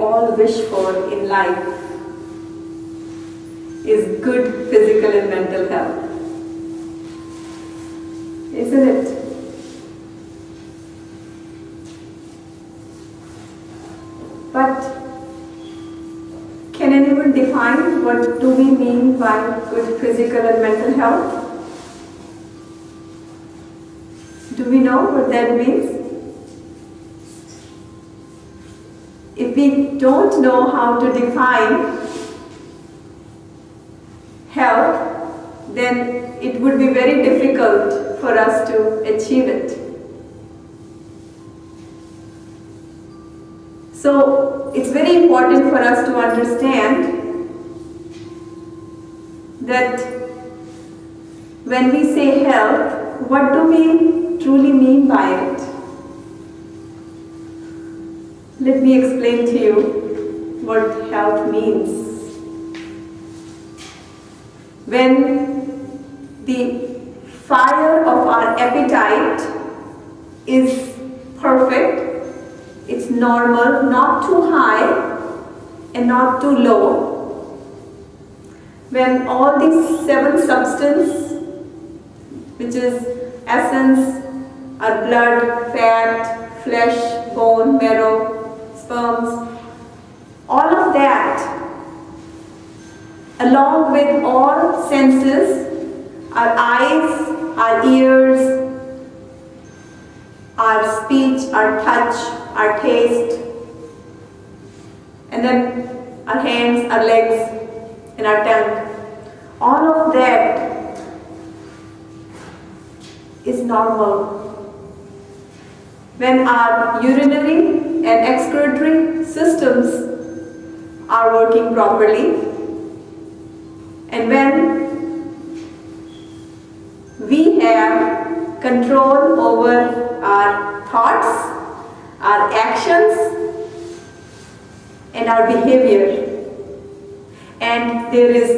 all wish for in life is good physical and mental health. Isn't it? But can anyone define what do we mean by good physical and mental health? Do we know what that means? If we don't know how to define health, then it would be very difficult for us to achieve it. So it's very important for us to understand that when we say health, what do we truly mean by it? Let me explain to you what health means. When the fire of our appetite is perfect, it's normal, not too high and not too low. When all these 7 substances, which is essence, our blood, fat, flesh, bone, marrow, sperms, all of that, along with all senses, our eyes, our ears, our speech, our touch, our taste, and then our hands, our legs, and our tongue. All of that is normal. When our urinary and excretory systems are working properly, and when we have control over our thoughts, our actions, and our behavior, and there is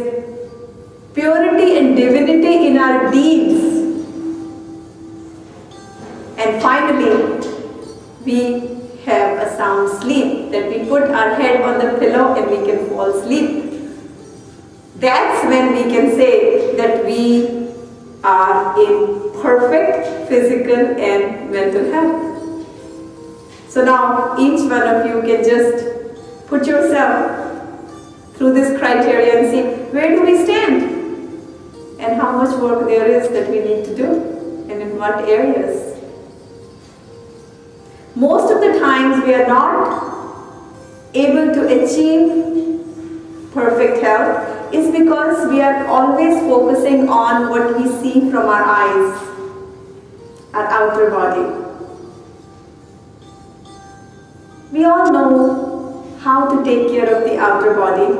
purity and divinity in our deeds, and finally we have a sound sleep, that we put our head on the pillow and we can fall asleep. That's when we can say that we are in perfect physical and mental health. So now each one of you can just put yourself through this criteria and see where do we stand and how much work there is that we need to do and in what areas. Most of the times we are not able to achieve perfect health is because we are always focusing on what we see from our eyes, our outer body. We all know how to take care of the outer body.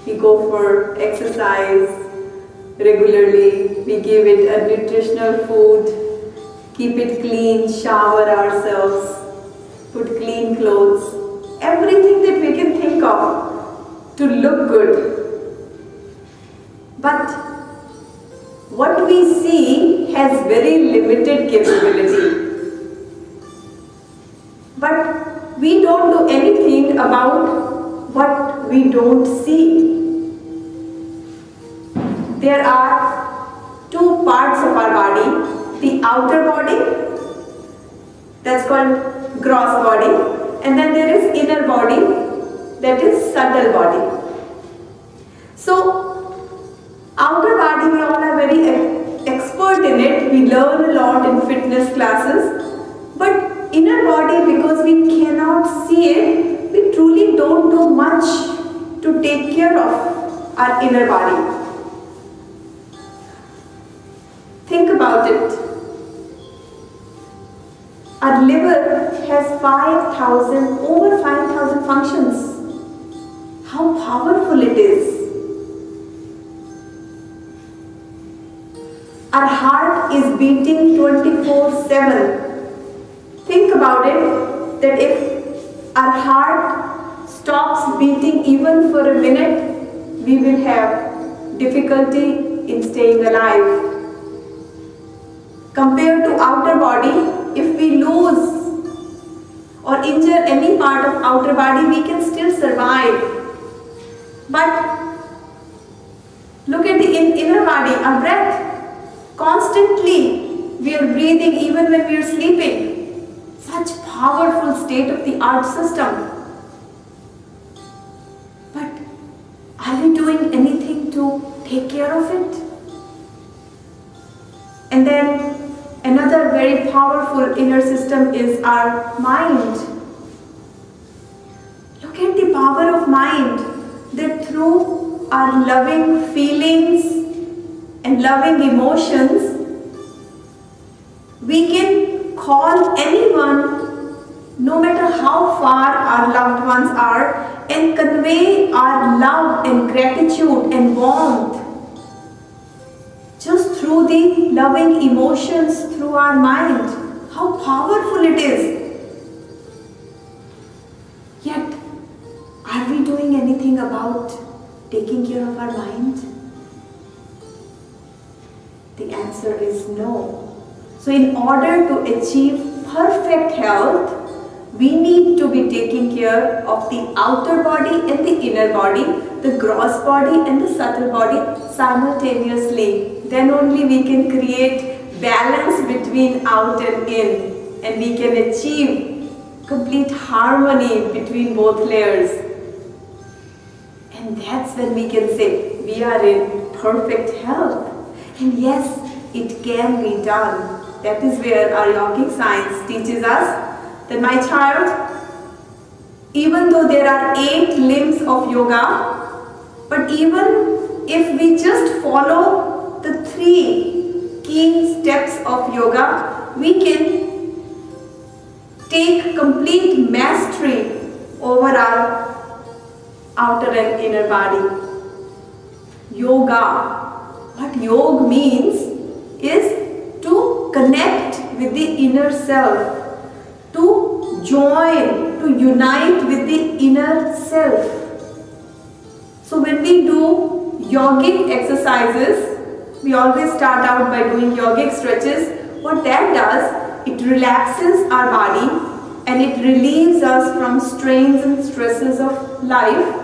We go for exercise regularly, we give it a nutritional food, keep it clean, shower ourselves, put clean clothes, everything that we can think of to look good. But what we see has very limited capability. But we don't do anything about what we don't see. There are 2 parts of our body, the outer body, that's called gross body, and then there is inner body, that is subtle body. So outer body, we all are very expert in it, we learn a lot in fitness classes, but inner body, because we cannot see it, we truly don't do much to take care of our inner body. Think about it. Our liver has over 5,000 functions. How powerful it is. Our heart is beating 24/7. Think about it, that if our heart stops beating even for a minute, we will have difficulty in staying alive. Compared to outer body, if we lose or injure any part of outer body, we can still survive. But look at the inner body, our breath. Constantly we are breathing even when we are sleeping. Such powerful state-of-the-art system. But are we doing anything to take care of it? And then another very powerful inner system is our mind. Look at the power of mind, that through our loving feelings and loving emotions, we can call anyone, no matter how far our loved ones are, and convey our love and gratitude and warmth just through the loving emotions through our mind. How powerful it is. Yet, are we doing anything about taking care of our mind? The answer is no. So in order to achieve perfect health, we need to be taking care of the outer body and the inner body, the gross body and the subtle body simultaneously. Then only we can create balance between out and in, and we can achieve complete harmony between both layers. And that's when we can say we are in perfect health. And yes, it can be done. That is where our yogic science teaches us that, my child, even though there are 8 limbs of yoga, but even if we just follow the 3 key steps of yoga, we can take complete mastery over our outer and inner body. Yoga, what yoga means is to connect with the inner self, to join, to unite with the inner self. So when we do yogic exercises, we always start out by doing yogic stretches. What that does, it relaxes our body and it relieves us from strains and stresses of life.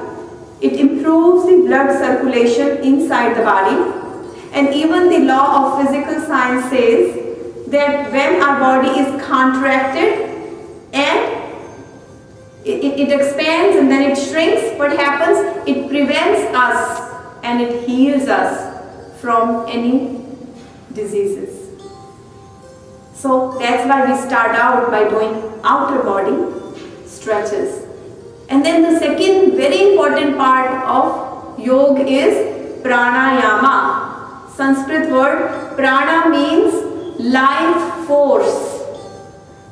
It improves the blood circulation inside the body. And even the law of physical science says that when our body is contracted and it expands and then it shrinks, what happens? It prevents us and it heals us from any diseases. So that's why we start out by doing outer body stretches. And then the second very important part of yoga is pranayama. Sanskrit word prana means life force.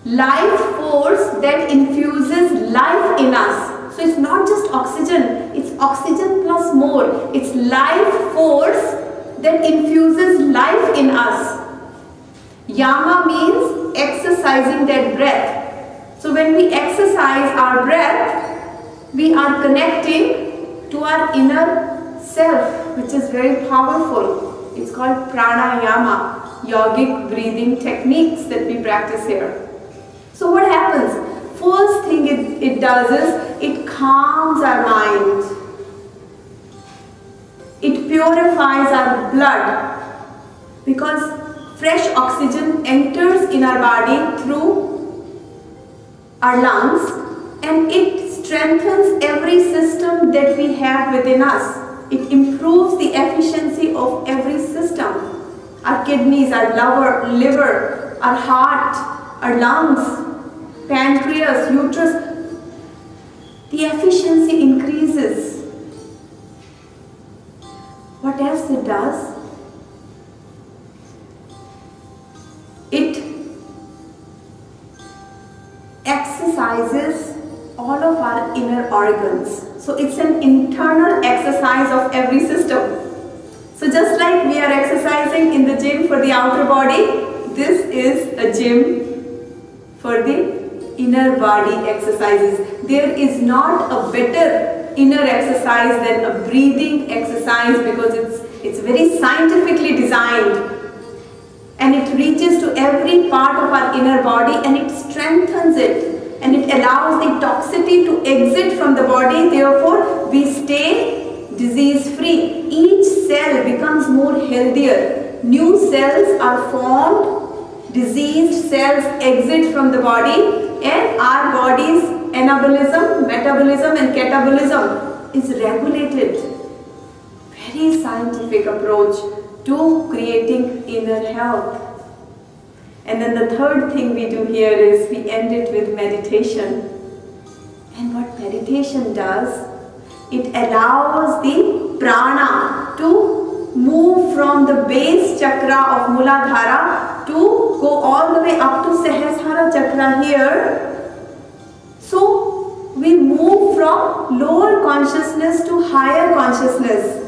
Life force that infuses life in us. So it's not just oxygen, it's oxygen plus more. It's life force that infuses life in us. Yama means exercising that breath. So when we exercise our breath, we are connecting to our inner self, which is very powerful. It's called pranayama, yogic breathing techniques that we practice here. So what happens? First thing it does is it calms our mind. It purifies our blood because fresh oxygen enters in our body through our lungs and it strengthens every system that we have within us. It improves the efficiency of every system. Our kidneys, our liver, our heart, our lungs, pancreas, uterus. The efficiency increases. What else it does? It exercises all of our inner organs. So it's an internal exercise of every system. So just like we are exercising in the gym for the outer body, this is a gym for the inner body exercises. There is not a better inner exercise than a breathing exercise because it's very scientifically designed. And it reaches to every part of our inner body and it strengthens it. and it allows the toxicity to exit from the body. Therefore, we stay disease free. Each cell becomes more healthier. New cells are formed, diseased cells exit from the body, and our body's anabolism, metabolism and catabolism is regulated. Very scientific approach to creating inner health. And then the third thing we do here is we end it with meditation. And what meditation does, it allows the prana to move from the base chakra of Muladhara to go all the way up to Sahasrara chakra here. So we move from lower consciousness to higher consciousness.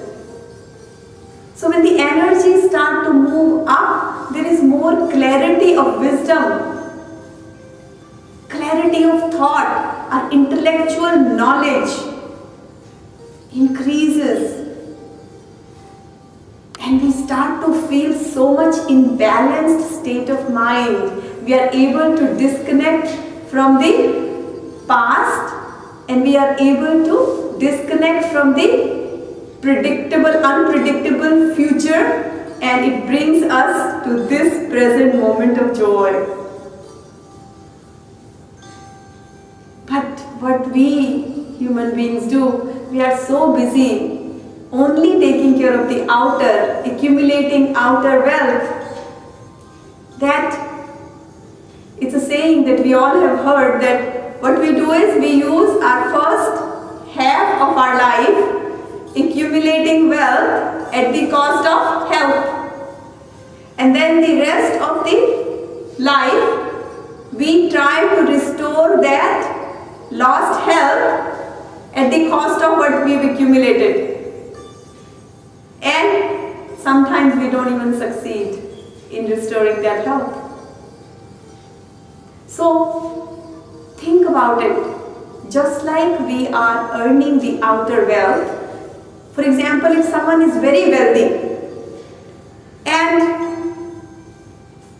So when the energies start to move up, there is more clarity of wisdom, clarity of thought, our intellectual knowledge increases. And we start to feel so much imbalanced state of mind. We are able to disconnect from the past, and we are able to disconnect from the unpredictable future, and it brings us to this present moment of joy. But what we human beings do, we are so busy only taking care of the outer, accumulating outer wealth, that it's a saying that we all have heard, that what we do is we use our first half of our life accumulating wealth at the cost of health, and then the rest of the life we try to restore that lost health at the cost of what we've accumulated, and sometimes we don't even succeed in restoring that health. So think about it. Just like we are earning the outer wealth, for example, if someone is very wealthy, and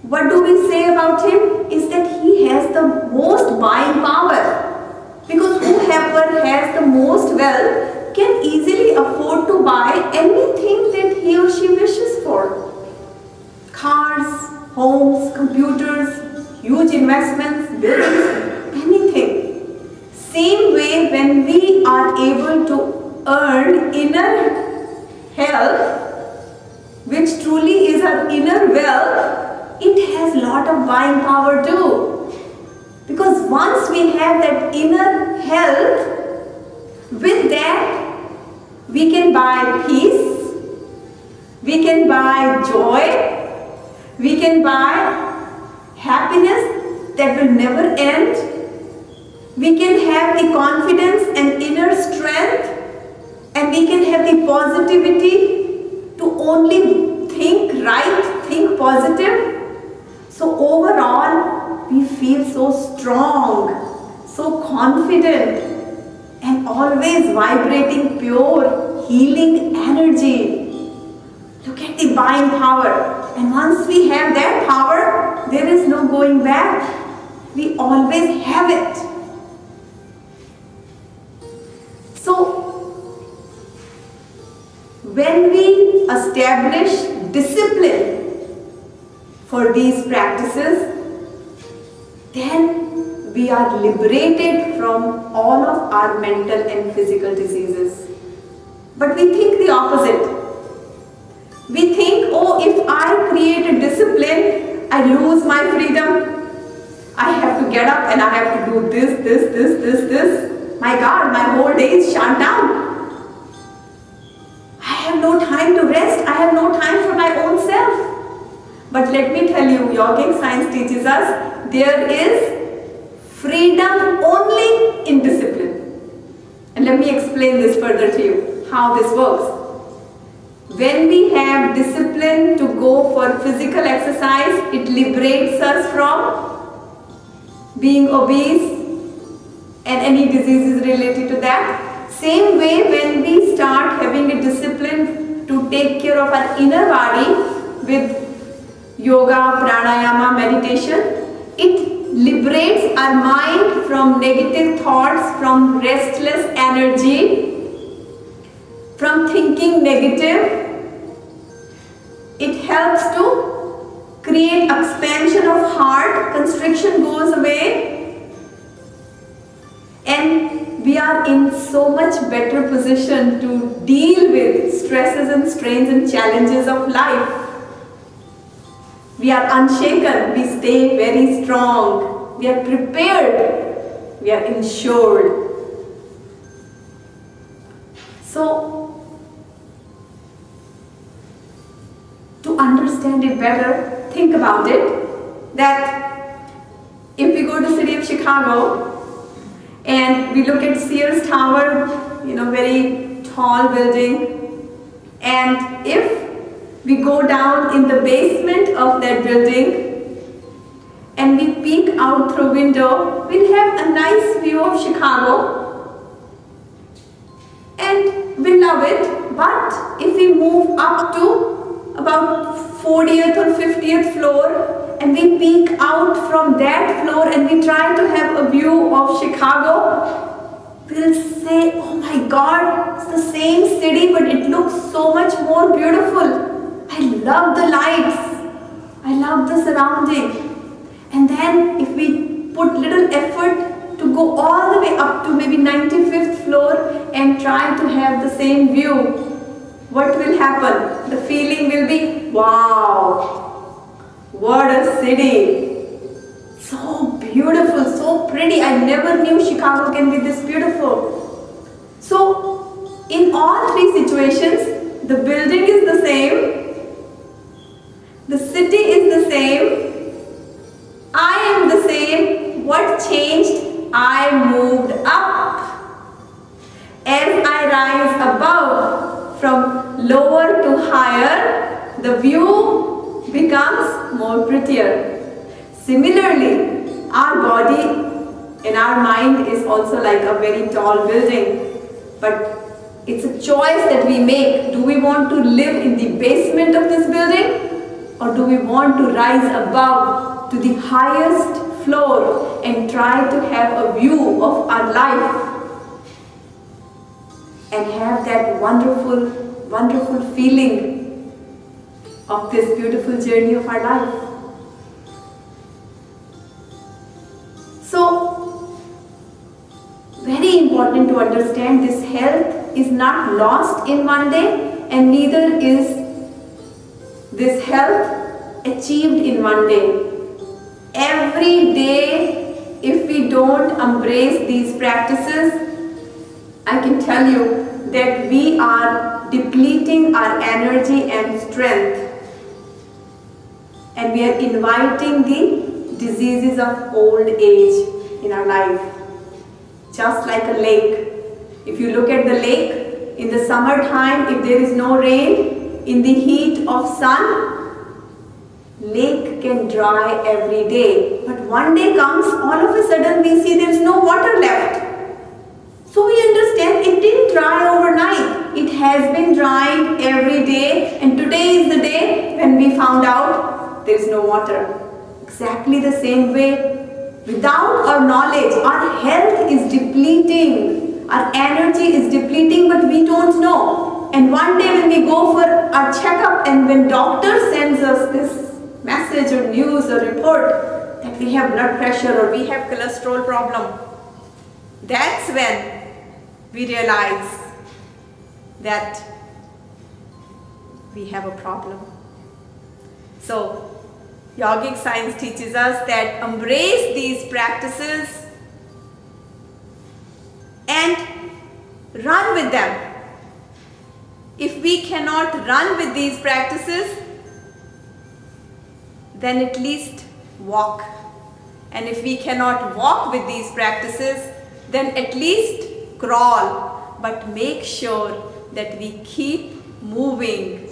what do we say about him is that he has the most buying power, because whoever has the most wealth can easily afford to buy anything that he or she wishes for. Cars, homes, computers, huge investments, buildings, anything. Same way, when we are able to earn inner health, which truly is our inner wealth, it has a lot of buying power too. Because once we have that inner health, with that we can buy peace, we can buy joy, we can buy happiness that will never end, we can have the confidence and inner strength, and we can have the positivity to only think right, think positive. So overall, we feel so strong, so confident, and always vibrating pure, healing energy. Look at the buying power. And once we have that power, there is no going back. We always have it. So, when we establish discipline for these practices, then we are liberated from all of our mental and physical diseases. But we think the opposite. We think, oh, if I create a discipline, I lose my freedom. I have to get up and I have to do this. My God, my whole day is shut down. I have no time to rest. I have no time for my own self. But let me tell you, yogic science teaches us there is freedom only in discipline. And let me explain this further to you, how this works. When we have discipline to go for physical exercise, it liberates us from being obese and any diseases related to that. Same way, when we start having a discipline to take care of our inner body with yoga, pranayama, meditation, it liberates our mind from negative thoughts, from restless energy, from thinking negative. It helps to create expansion of heart, constriction goes away, and we are in so much better position to deal with stresses and strains and challenges of life. We are unshaken, we stay very strong, we are prepared, we are insured. So, to understand it better, think about it, that if we go to the city of Chicago and we look at Sears Tower, very tall building, and if we go down in the basement of that building and we peek out through window, we'll have a nice view of Chicago and we love it. But if we move up to about 40th or 50th floor and we peek out from that floor and we try to have a view of Chicago, we'll say, oh my God, it's the same city but it looks so much more beautiful. I love the lights, I love the surrounding. And then if we put little effort to go all the way up to maybe 95th floor and try to have the same view, what will happen? The feeling will be, wow, what a city, so beautiful, so pretty. I never knew Chicago can be this beautiful. So in all three situations, the building is the same, the city is the same, I am the same. What changed? I moved up. As I rise above, from lower to higher, the view becomes more prettier. Similarly, our body and our mind is also like a very tall building, but it's a choice that we make. Do we want to live in the basement of this building? Or do we want to rise above to the highest floor and try to have a view of our life and have that wonderful, wonderful feeling of this beautiful journey of our life? So, very important to understand, this health is not lost in one day, and neither is this health achieved in one day. Every day, if we don't embrace these practices, I can tell you that we are depleting our energy and strength, and we are inviting the diseases of old age in our life. Just like a lake. If you look at the lake, in the summertime, if there is no rain, in the heat of sun, lake can dry every day. But one day comes, all of a sudden we see there is no water left. So we understand it didn't dry overnight. It has been drying every day, and today is the day when we found out there is no water. Exactly the same way, without our knowledge, our health is depleting, our energy is depleting, but we don't know. And one day when we go for our checkup and when doctor sends us this message or news or report that we have blood pressure or we have cholesterol problem, that's when we realize that we have a problem. So yogic science teaches us that embrace these practices and run with them. If we cannot run with these practices, then at least walk. And if we cannot walk with these practices, then at least crawl. But make sure that we keep moving,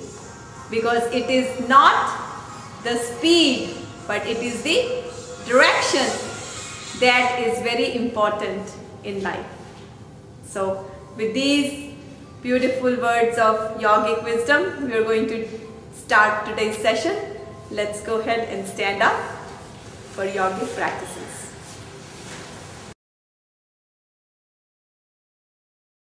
because it is not the speed, but it is the direction that is very important in life. So with these beautiful words of yogic wisdom, we are going to start today's session. Let's go ahead and stand up for yogic practices.